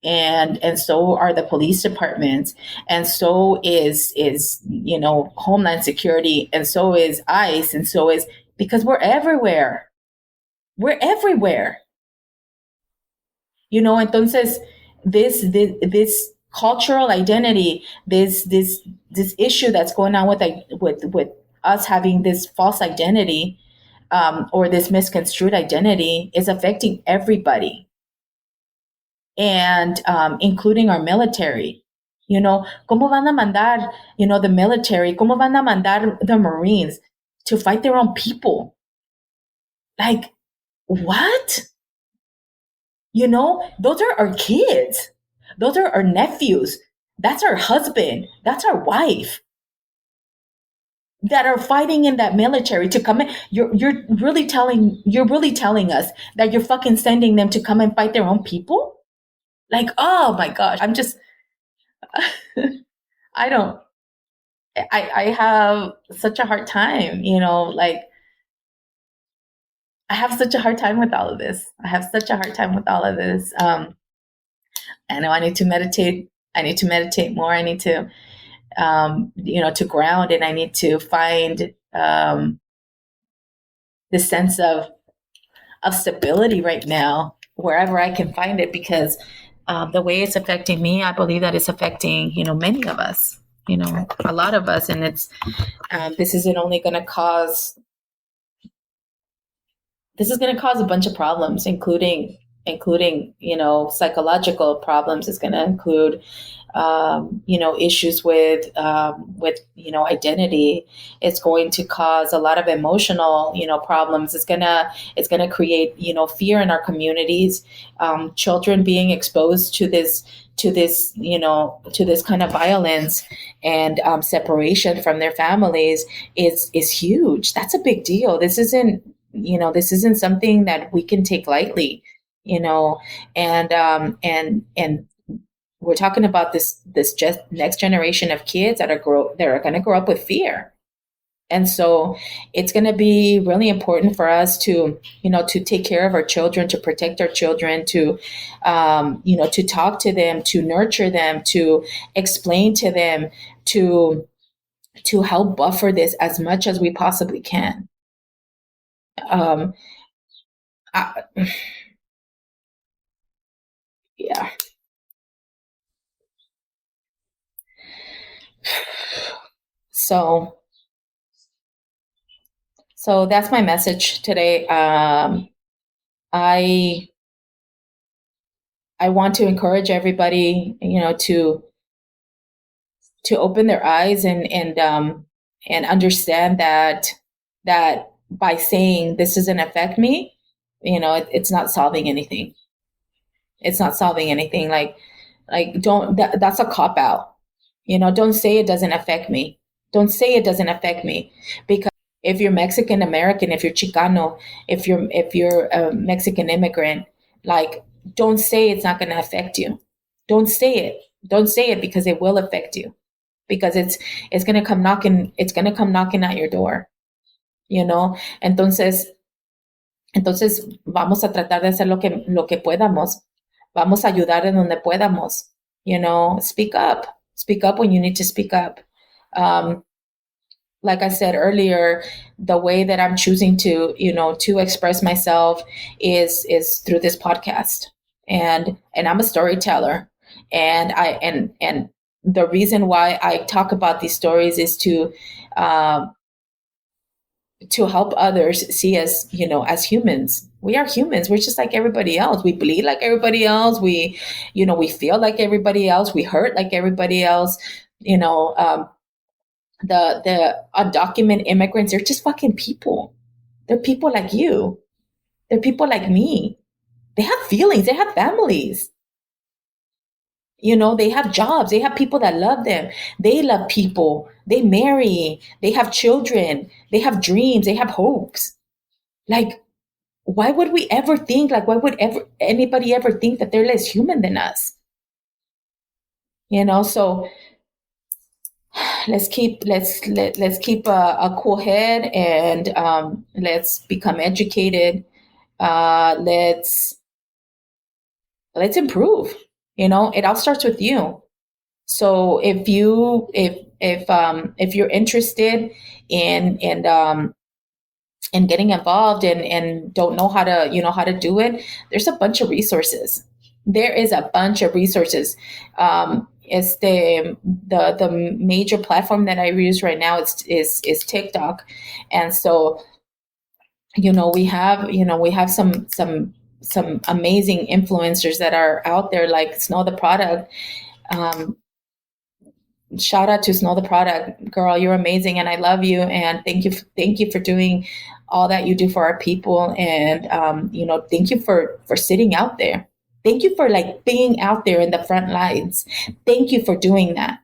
and so are the police departments, and so is Homeland Security, and so is ICE, and so is, because we're everywhere. Entonces this cultural identity, this issue that's going on with us having this false identity, or this misconstrued identity, is affecting everybody, and including our military. ¿Cómo van a mandar, the military? ¿Cómo van a mandar the Marines to fight their own people? Like, what? Those are our kids. Those are our nephews. That's our husband. That's our wife that are fighting in that military to come in. You're really telling us that you're fucking sending them to come and fight their own people? Like, oh my gosh, I'm just, I have such a hard time, like, I have such a hard time with all of this. I know I need to meditate. I need to meditate more. I need to, to ground, and I need to find the sense of stability right now, wherever I can find it, because the way it's affecting me, I believe that it's affecting, many of us, a lot of us. And it's, this is going to cause a bunch of problems, including including, psychological problems. It's going to include, issues with identity. It's going to cause a lot of emotional, problems. It's gonna create, fear in our communities. Children being exposed to this kind of violence and separation from their families is huge. That's a big deal. This isn't something that we can take lightly, you know, and we're talking about this just next generation of kids that are going to grow up with fear. And so it's going to be really important for us to take care of our children, to protect our children, to talk to them, to nurture them, to explain to them, to help buffer this as much as we possibly can. Um, I, yeah. So, so that's my message today. I I want to encourage everybody, to open their eyes and understand that by saying this doesn't affect me, it's not solving anything. It's not solving anything. Like don't that's a cop out. Don't say it doesn't affect me. Don't say it doesn't affect me, because if you're Mexican American, if you're Chicano, if you're a Mexican immigrant, like, don't say it's not going to affect you. Don't say it. Don't say it, because it will affect you, because it's going to come knocking. It's going to come knocking at your door. You know. Entonces vamos a tratar de hacer lo que podamos. Vamos a ayudar en donde podamos. Speak up. Speak up when you need to speak up. Um, like I said earlier, the way that I'm choosing to express myself is through this podcast, and I'm a storyteller, and the reason why I talk about these stories is um, to help others see us, as humans. We are humans. We're just like everybody else. We bleed like everybody else. We feel like everybody else. We hurt like everybody else. You know, the undocumented immigrants, they're just fucking people. They're people like you. They're people like me. They have feelings. They have families. They have jobs. They have people that love them. They love people. They marry. They have children. They have dreams. They have hopes. Like, why would we ever think, like, why would anybody ever think that they're less human than us? So let's keep a cool head, and let's become educated. Let's improve. It all starts with you. So if you're interested in getting involved, and don't know how to do it, there's a bunch of resources. There is a bunch of resources. It's the major platform that I use right now is TikTok, and so we have some amazing influencers that are out there, like Snow the Product. Um, Shout out to Snow the Product, girl. You're amazing, and I love you. And thank you for doing all that you do for our people. And thank you for sitting out there. Thank you for, like, being out there in the front lines. Thank you for doing that.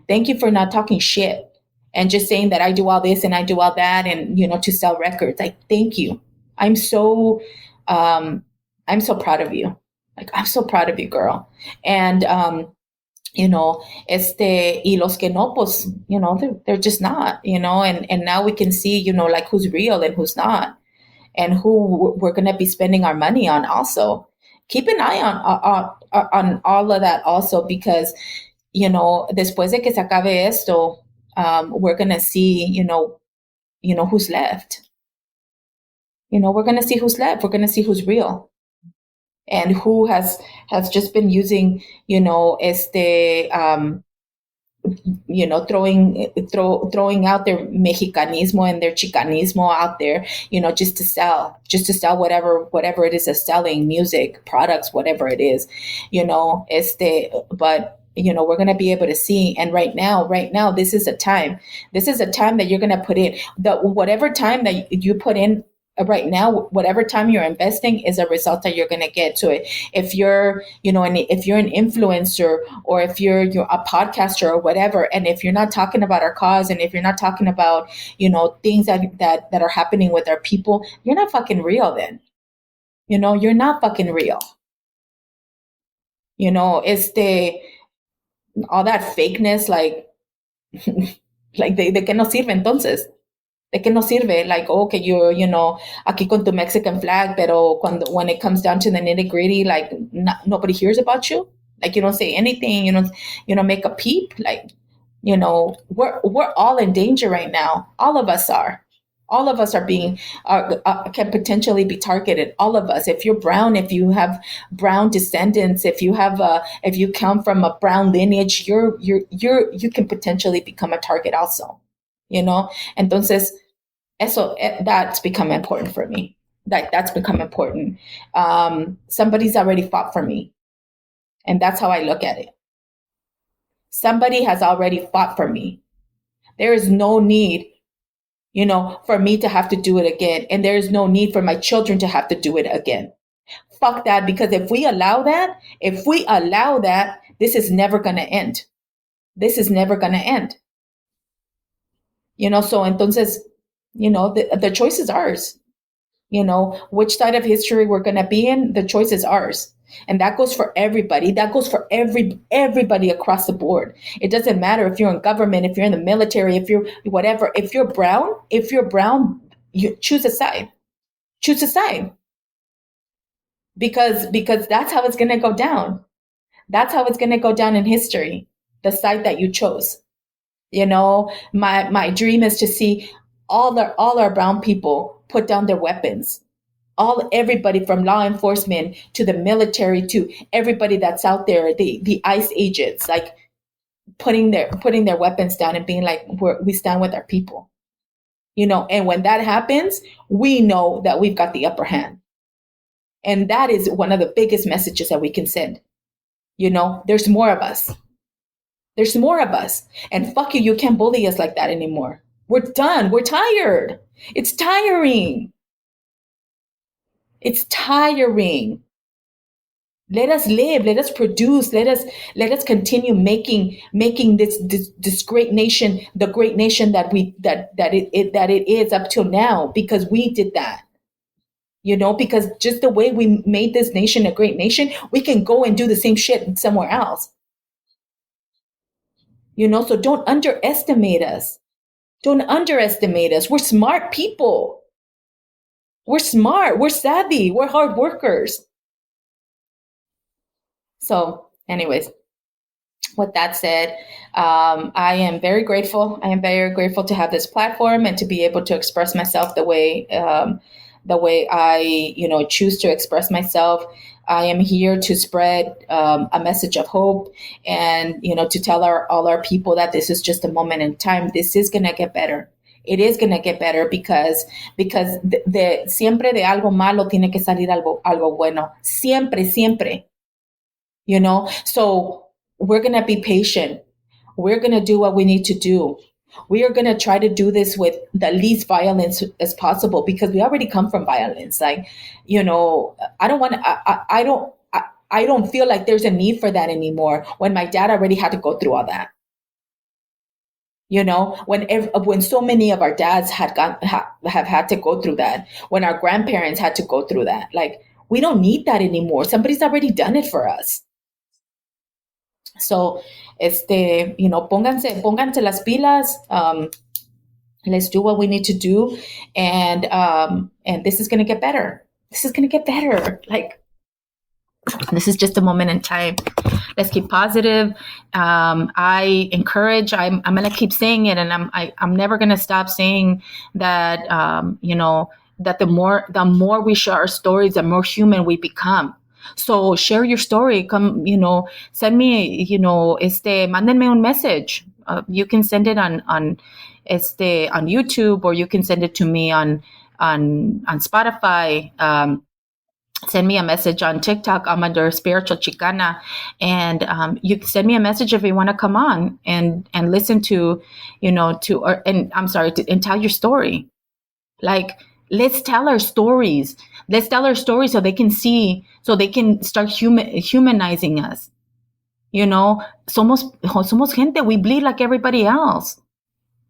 Thank you for not talking shit and just saying that I do all this and I do all that, and to sell records. Like, thank you. I'm so um, I'm so proud of you. Like, I'm so proud of you, girl. And y los que no, pues, they're just not, and now we can see, like, who's real and who's not, and who we're going to be spending our money on also. Keep an eye on all of that also, because, después de que se acabe esto, we're going to see, who's left. We're going to see who's left. We're going to see who's real, and who has just been using, throwing out their mexicanismo and their chicanismo out there, just to sell whatever it is they're selling, music, products, whatever it is, but we're going to be able to see. And right now, this is a time that you're going to put in the whatever time that you put in right now, whatever time you're investing is a result that you're going to get to it. If you're, if you're an influencer, or if you're a podcaster or whatever, and if you're not talking about our cause, and if you're not talking about, things that are happening with our people, you're not fucking real then. You're not fucking real. All that fakeness, like, de que no sirve entonces. ¿De qué nos sirve? Like, okay, you're, aquí con tu Mexican flag, pero when it comes down to the nitty gritty, like, nobody hears about you. Like, you don't say anything, you don't make a peep. Like, we're all in danger right now. All of us are. All of us are can potentially be targeted. All of us. If you're brown, if you have brown descendants, if you come from a brown lineage, you can potentially become a target also. Entonces, that's become important for me. That's become important. Somebody's already fought for me, and that's how I look at it. Somebody has already fought for me. There is no need, for me to have to do it again, and there is no need for my children to have to do it again. Fuck that, because if we allow that, this is never going to end. This is never going to end. So entonces, the choice is ours. Which side of history we're going to be in, the choice is ours. And that goes for everybody. That goes for everybody across the board. It doesn't matter if you're in government, if you're in the military, if you're whatever. If you're brown, you choose a side. Choose a side. Because that's how it's going to go down. That's how it's going to go down in history. The side that you chose. My dream is to see all our brown people put down their weapons. Everybody from law enforcement to the military to everybody that's out there, the ICE agents, like putting their weapons down and being like, we stand with our people. And when that happens, we know that we've got the upper hand. And that is one of the biggest messages that we can send. There's more of us. There's more of us. And fuck you, you can't bully us like that anymore. We're done. We're tired. It's tiring. It's tiring. Let us live. Let us produce. Let us continue making this great nation the great nation that it is up till now, because we did that. Because just the way we made this nation a great nation, we can go and do the same shit somewhere else. So don't underestimate us. Don't underestimate us. We're smart people. We're smart. We're savvy. We're hard workers. So anyways, with that said, I am very grateful. I am very grateful to have this platform and to be able to express myself the way I, choose to express myself. I am here to spread a message of hope and, to tell all our people that this is just a moment in time. This is going to get better. It is going to get better because siempre de algo malo tiene que salir algo bueno. Siempre. So we're going to be patient. We're going to do what we need to do. We are going to try to do this with the least violence as possible, because we already come from violence. Like, I don't feel like there's a need for that anymore when my dad already had to go through all that. When so many of our dads have had to go through that, when our grandparents had to go through that, like, we don't need that anymore. Somebody's already done it for us. So, pónganse las pilas. Let's do what we need to do, and this is gonna get better. This is gonna get better. Like, this is just a moment in time. Let's keep positive. I encourage. I'm gonna keep saying it, and I'm never gonna stop saying that. That the more we share our stories, the more human we become. So share your story. Come, send me, mándenme un message. You can send it on YouTube, or you can send it to me on Spotify. Send me a message on TikTok. I'm under Spiritual Chicana, and you can send me a message if you want to come on and listen to, and tell your story. Like, let's tell our stories. Let's tell our stories so they can see, so they can start humanizing us. Somos gente. We bleed like everybody else.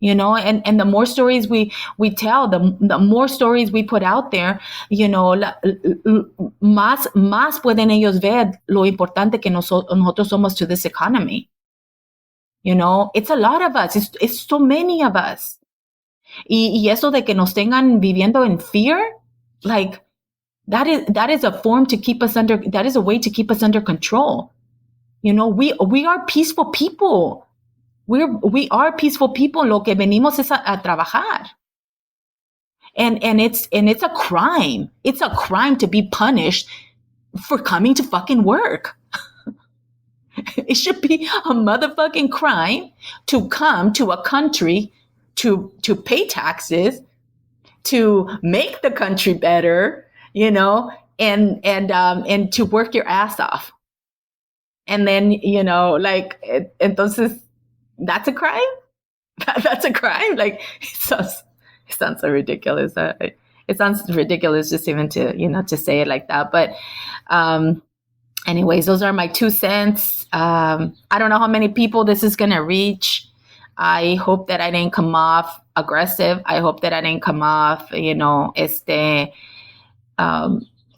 And the more stories we tell, the more stories we put out there, más pueden ellos ver lo importante que nosotros somos to this economy. It's a lot of us. It's so many of us. Y eso de que nos tengan viviendo in fear, like, that is a form to keep us under, that is a way to keep us under control. We are peaceful people. We are peaceful people. Lo que venimos es a trabajar. And it's a crime. It's a crime to be punished for coming to fucking work. It should be a motherfucking crime to come to a country to pay taxes, to make the country better, and to work your ass off. And then, entonces, that's a crime? That's a crime? Like, it sounds so ridiculous. It sounds ridiculous just even to say it like that. But anyways, those are my 2 cents. I don't know how many people this is going to reach. I hope that I didn't come off aggressive. I hope that I didn't come off,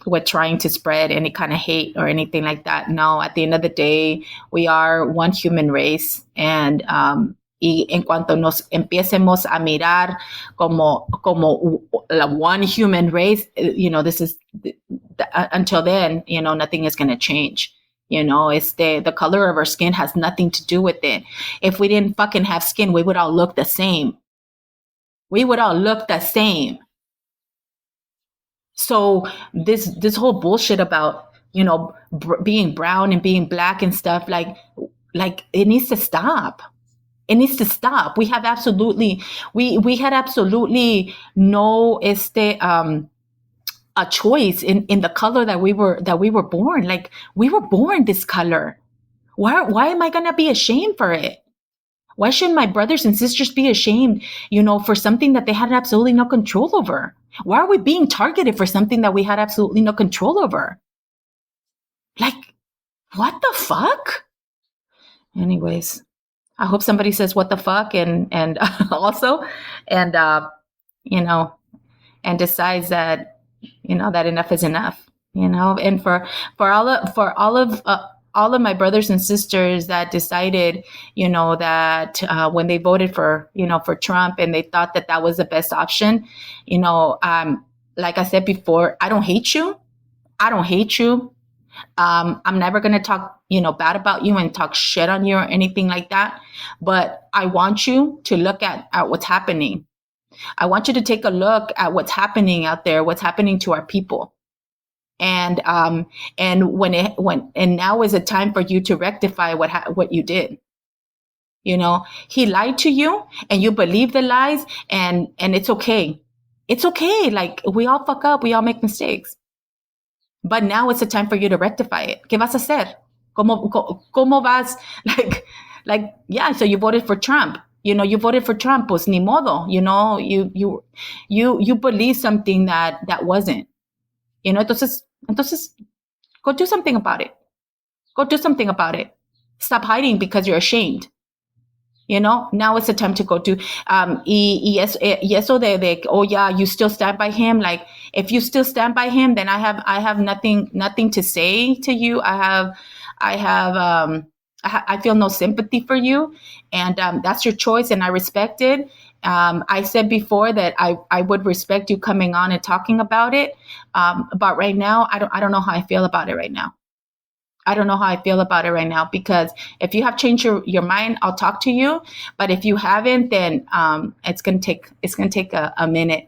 with trying to spread any kind of hate or anything like that. No, at the end of the day, we are one human race. And y en cuanto nos empiecemos a mirar como la one human race, this is, until then, nothing is going to change. The color of our skin has nothing to do with it. If we didn't fucking have skin, we would all look the same. We would all look the same. So this whole bullshit about, being brown and being black and stuff, like it needs to stop. It needs to stop. We have absolutely, we had absolutely no, a choice in the color that we were born. Like, we were born this color. Why am I going to be ashamed for it? Why shouldn't my brothers and sisters be ashamed, for something that they had absolutely no control over? Why are we being targeted for something that we had absolutely no control over? Like, what the fuck? Anyways, I hope somebody says what the fuck and also, and and decides that, that enough is enough, and for all of my brothers and sisters that decided, that when they voted for Trump and they thought that was the best option, like I said before, I don't hate you. I don't hate you. I'm never going to talk, bad about you and talk shit on you or anything like that. But I want you to look at what's happening. I want you to take a look at what's happening out there, what's happening to our people. And now is a time for you to rectify what you did. He lied to you and you believe the lies, and it's okay. It's okay. Like, we all fuck up. We all make mistakes. But now it's a time for you to rectify it. ¿Qué vas a hacer? ¿Cómo vas? Like, yeah, so you voted for Trump. You voted for Trump, pues ni modo. You believe something that wasn't. Entonces, go do something about it. Go do something about it. Stop hiding because you're ashamed. Now it's the time to go to, y eso de, oh yeah, you still stand by him. Like, if you still stand by him, then I have nothing to say to you. I feel no sympathy for you, and that's your choice, and I respect it. I said before that I would respect you coming on and talking about it. But right now, I don't know how I feel about it right now. I don't know how I feel about it right now, because if you have changed your mind, I'll talk to you. But if you haven't, then it's gonna take a minute,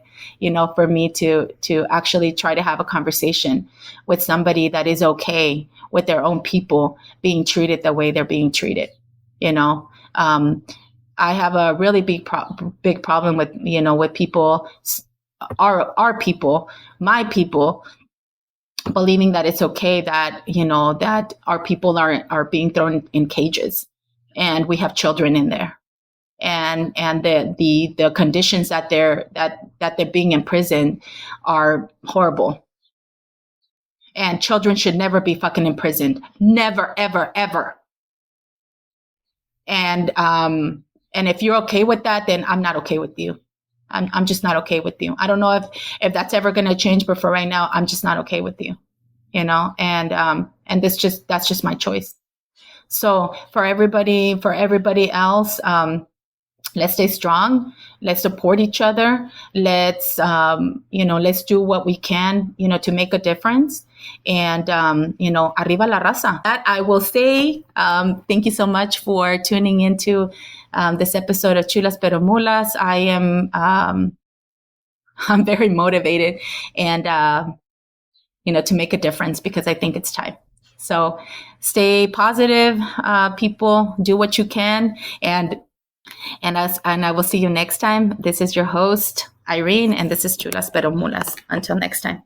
for me to actually try to have a conversation with somebody that is okay with their own people being treated the way they're being treated. I have a really big problem with, with people, our people, my people, believing that it's okay that, that our people are being thrown in cages, and we have children in there, and the conditions that they're being imprisoned are horrible. And children should never be fucking imprisoned. Never, ever, ever. And if you're okay with that, then I'm not okay with you. I'm just not okay with you. I don't know if that's ever going to change, but for right now, I'm just not okay with you. And that's just my choice. So for everybody else, let's stay strong. Let's support each other. Let's do what we can, to make a difference. And, arriba la raza. That I will say, thank you so much for tuning into this episode of Chulas Pero Mulas. I am, I'm very motivated and, to make a difference, because I think it's time. So stay positive, people, do what you can. And I will see you next time. This is your host, Irene, and this is Chulas Pero Mulas. Until next time.